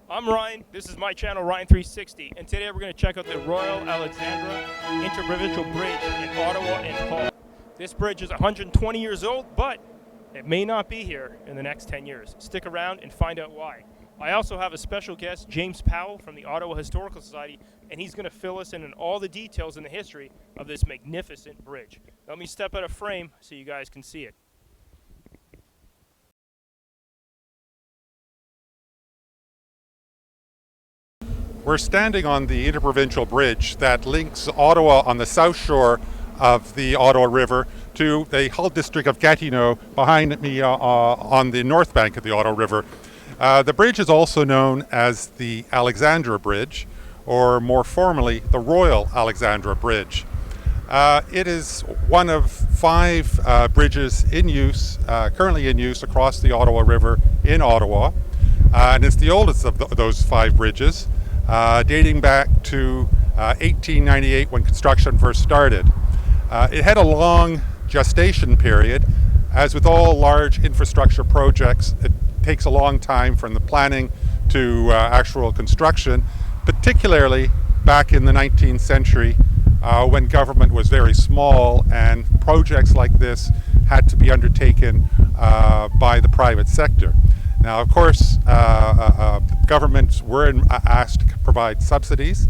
I'm Ryan. This is my channel, Ryan360, and today we're going to check out the Royal Alexandra Interprovincial Bridge in Ottawa and Hull. This bridge is 120 years old, but it may not be here in the next 10 years. Stick around and find out why. I also have a special guest, James Powell from the Ottawa Historical Society, and he's going to fill us in on all the details and the history of this magnificent bridge. Let me step out of frame so you guys can see it. We're standing on the Interprovincial Bridge that links Ottawa on the south shore of the Ottawa River to the Hull district of Gatineau behind me on the north bank of the Ottawa River. The bridge is also known as the Alexandra Bridge, or more formally, the Royal Alexandra Bridge. It is one of five bridges in use, currently in use across the Ottawa River in Ottawa, and it's the oldest of those five bridges. Dating back to 1898 when construction first started. It had a long gestation period. As with all large infrastructure projects, it takes a long time from the planning to actual construction, particularly back in the 19th century when government was very small and projects like this had to be undertaken by the private sector. Now, of course, governments were asked to provide subsidies,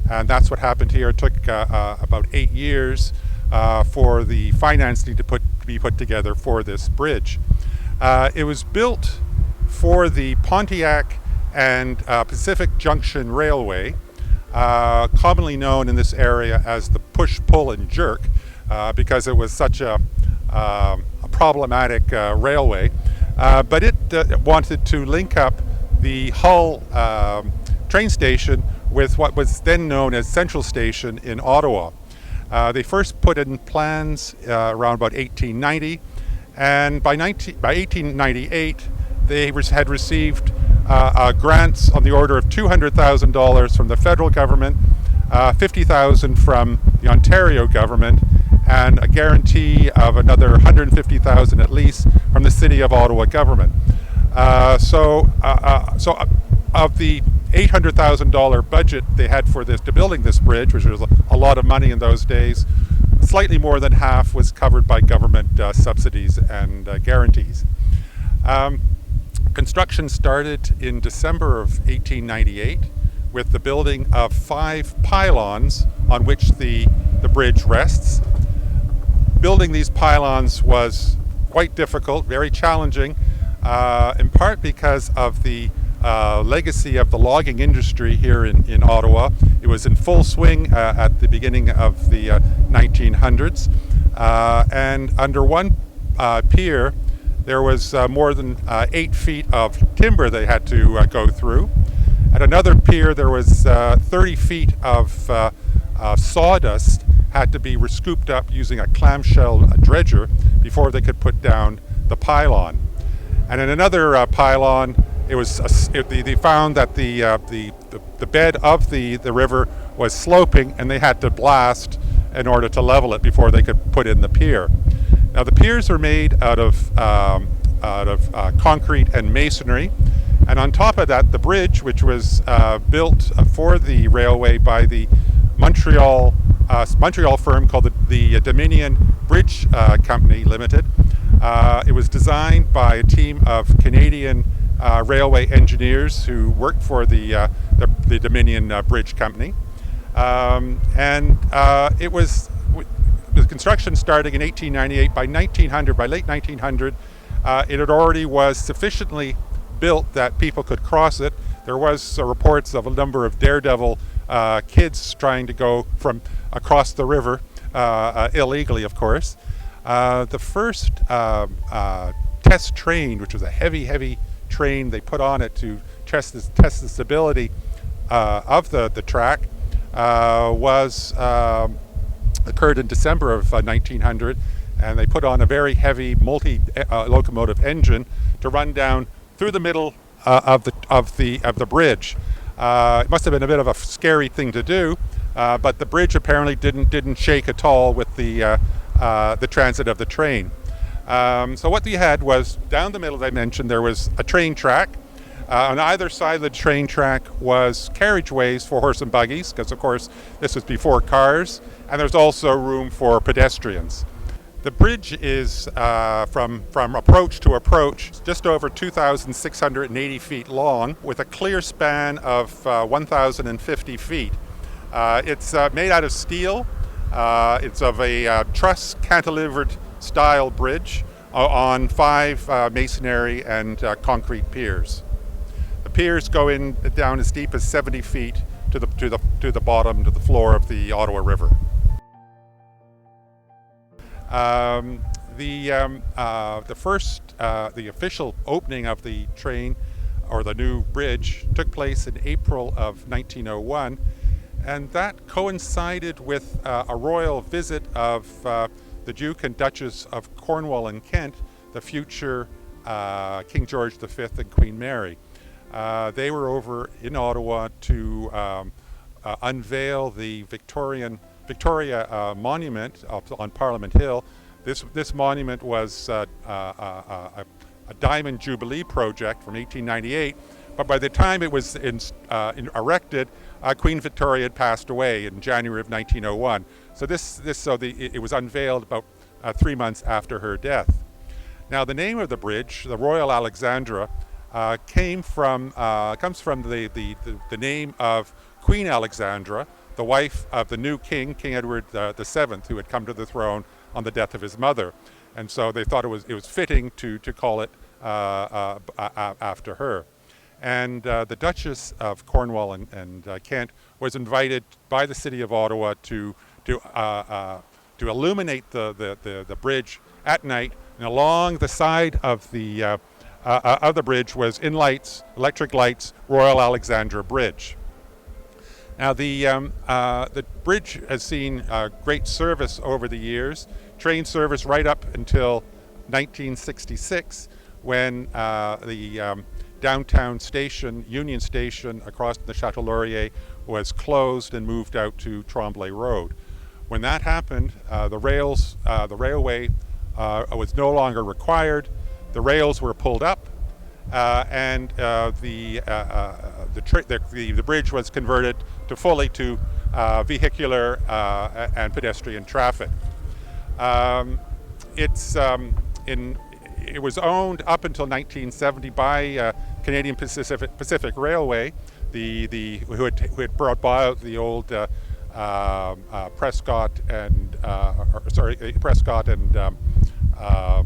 and that's what happened here. It took about 8 years for the financing to be put together for this bridge. It was built for the Pontiac and Pacific Junction Railway, commonly known in this area as the push, pull, and jerk, because it was such a problematic railway. But it wanted to link up the Hull train station with what was then known as Central Station in Ottawa. They first put in plans around about 1890, and by 1898 they had received grants on the order of $200,000 from the federal government, $50,000 from the Ontario government, and a guarantee of another $150,000 at least from the City of Ottawa government. So of the $800,000 budget they had for this, to building this bridge, which was a lot of money in those days, slightly more than half was covered by government subsidies and guarantees. Construction started in December of 1898 with the building of 5 pylons on which the bridge rests. Building these pylons was quite difficult, very challenging, in part because of the legacy of the logging industry here in Ottawa. It was in full swing at the beginning of the 1900s, and under one pier there was more than 8 feet of timber they had to go through. At another pier there was 30 feet of sawdust had to be scooped up using a clamshell dredger before they could put down the pylon. And in another pylon, they found that the bed of the river was sloping, and they had to blast in order to level it before they could put in the pier. Now the piers are made out of concrete and masonry, and on top of that, the bridge, which was built for the railway by the Montreal firm called the Dominion Bridge Company Limited. It was designed by a team of Canadian railway engineers who worked for the Dominion Bridge Company, and it was the construction starting in 1898. By late 1900, it had already was sufficiently built that people could cross it. There was reports of a number of daredevil kids trying to go from across the river, illegally, of course. The first test train, which was a heavy train they put on it to test the stability of the track, occurred in December of 1900, and they put on a very heavy multi-locomotive engine to run down through the middle of the bridge. It must have been a bit of a scary thing to do, but the bridge apparently didn't shake at all with the transit of the train. So what we had was, down the middle, as I mentioned, there was a train track. On either side of the train track was carriageways for horse and buggies, because of course this was before cars, and there's also room for pedestrians. The bridge is from approach to approach just over 2,680 feet long, with a clear span of 1,050 feet. It's made out of steel. It's of a truss cantilevered style bridge on 5 masonry and concrete piers. The piers go in down as deep as 70 feet to the bottom, to the floor of the Ottawa River. The official opening of the train, or the new bridge, took place in April of 1901, and that coincided with a royal visit of the Duke and Duchess of Cornwall and Kent, the future King George V and Queen Mary. They were over in Ottawa to unveil the Victoria Monument on Parliament Hill. This monument was a Diamond Jubilee project from 1898, but by the time it was erected, Queen Victoria had passed away in January of 1901. So it was unveiled about 3 months after her death. Now, the name of the bridge, the Royal Alexandra, comes from the name of Queen Alexandra, the wife of the new king, King Edward VII, who had come to the throne on the death of his mother, and so they thought it was fitting to call it after her. And the Duchess of Cornwall and Kent was invited by the city of Ottawa to illuminate the bridge at night, and along the side of the bridge was electric lights, Royal Alexandra Bridge. Now the bridge has seen great service over the years, train service right up until 1966, when the downtown station, Union Station, across the Chateau Laurier, was closed and moved out to Tremblay Road. When that happened, the railway was no longer required. The rails were pulled up, and the bridge was converted fully to vehicular and pedestrian traffic. It was owned up until 1970 by Canadian Pacific Railway, who had bought the old Prescott and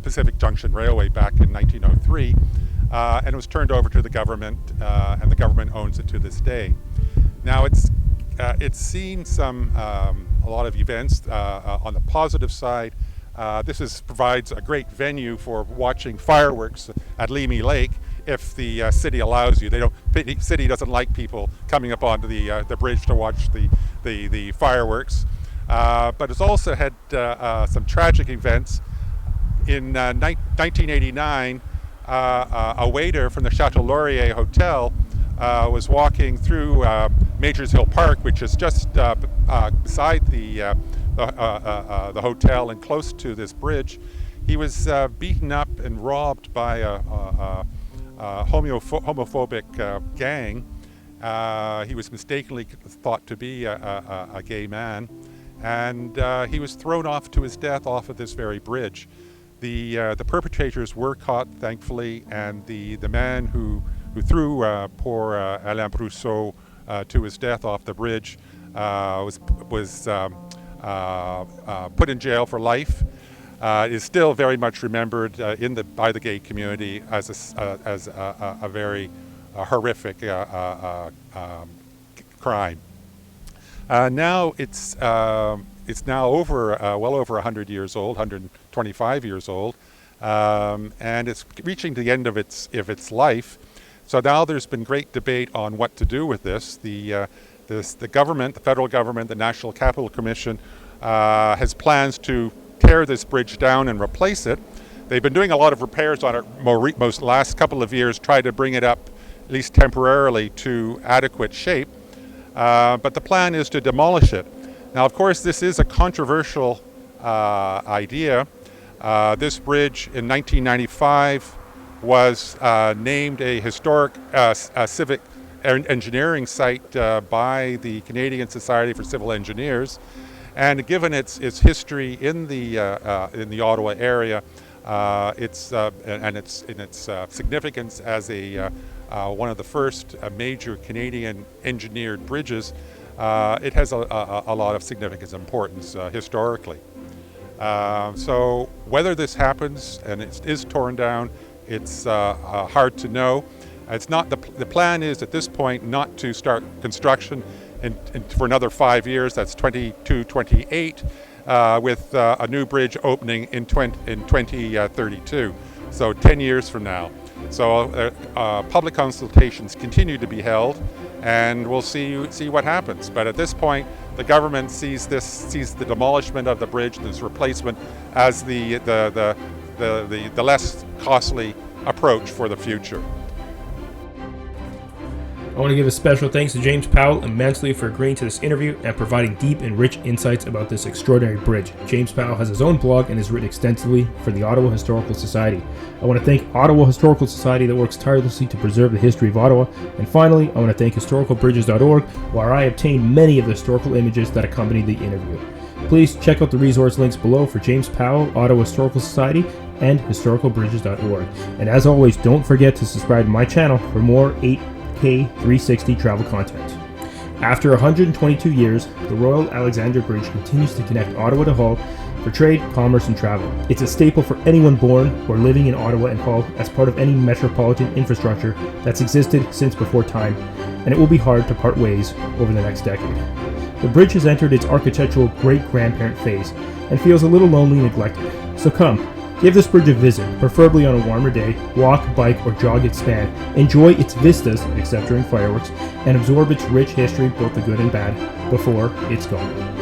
Pacific Junction Railway back in 1903, and it was turned over to the government, and the government owns it to this day. Now it's seen a lot of events. On the positive side, this provides a great venue for watching fireworks at Leamy Lake, if the city allows you. The city doesn't like people coming up onto the bridge to watch the fireworks. But it's also had some tragic events. In 1989, a waiter from the Chateau Laurier Hotel was walking through Majors Hill Park, which is just beside the hotel and close to this bridge. He was beaten up and robbed by a homophobic gang. He was mistakenly thought to be a gay man, and he was thrown off to his death off of this very bridge. The perpetrators were caught, thankfully, and the man who threw poor Alain Brousseau to his death off the bridge was put in jail for life. Is still very much remembered by the gay community as a very horrific crime. Now it's now well over 100 years old, 125 years old, and it's reaching the end of its life. So now there's been great debate on what to do with this. The government, the federal government, the National Capital Commission has plans to tear this bridge down and replace it. They've been doing a lot of repairs on it most last couple of years, try to bring it up, at least temporarily, to adequate shape. But the plan is to demolish it. Now, of course, this is a controversial idea. This bridge in 1995 was named a historic civic engineering site by the Canadian Society for Civil Engineers, and given its history in the Ottawa area, its significance as one of the first major Canadian engineered bridges, it has a lot of significant importance historically. So whether this happens and it is torn down, it's hard to know. It's not the plan is at this point not to start construction for another 5 years. That's 2028, with a new bridge opening in 2032. So 10 years from now. So public consultations continue to be held, and we'll see what happens. But at this point, the government sees the demolishment of the bridge and its replacement as the less costly approach for the future. I want to give a special thanks to James Powell immensely for agreeing to this interview and providing deep and rich insights about this extraordinary bridge. James Powell has his own blog and has written extensively for the Ottawa Historical Society. I want to thank Ottawa Historical Society that works tirelessly to preserve the history of Ottawa. And finally, I want to thank historicalbridges.org, where I obtained many of the historical images that accompanied the interview. Please check out the resource links below for James Powell, Ottawa Historical Society, and historicalbridges.org. And as always, don't forget to subscribe to my channel for more 8K 360 travel content. After 122 years, the Royal Alexandra Bridge continues to connect Ottawa to Hull for trade, commerce, and travel. It's a staple for anyone born or living in Ottawa and Hull as part of any metropolitan infrastructure that's existed since before time, and it will be hard to part ways over the next decade. The bridge has entered its architectural great-grandparent phase and feels a little lonely and neglected. So come, give this bridge a visit, preferably on a warmer day. Walk, bike, or jog its span. Enjoy its vistas, except during fireworks, and absorb its rich history, both the good and bad, before it's gone.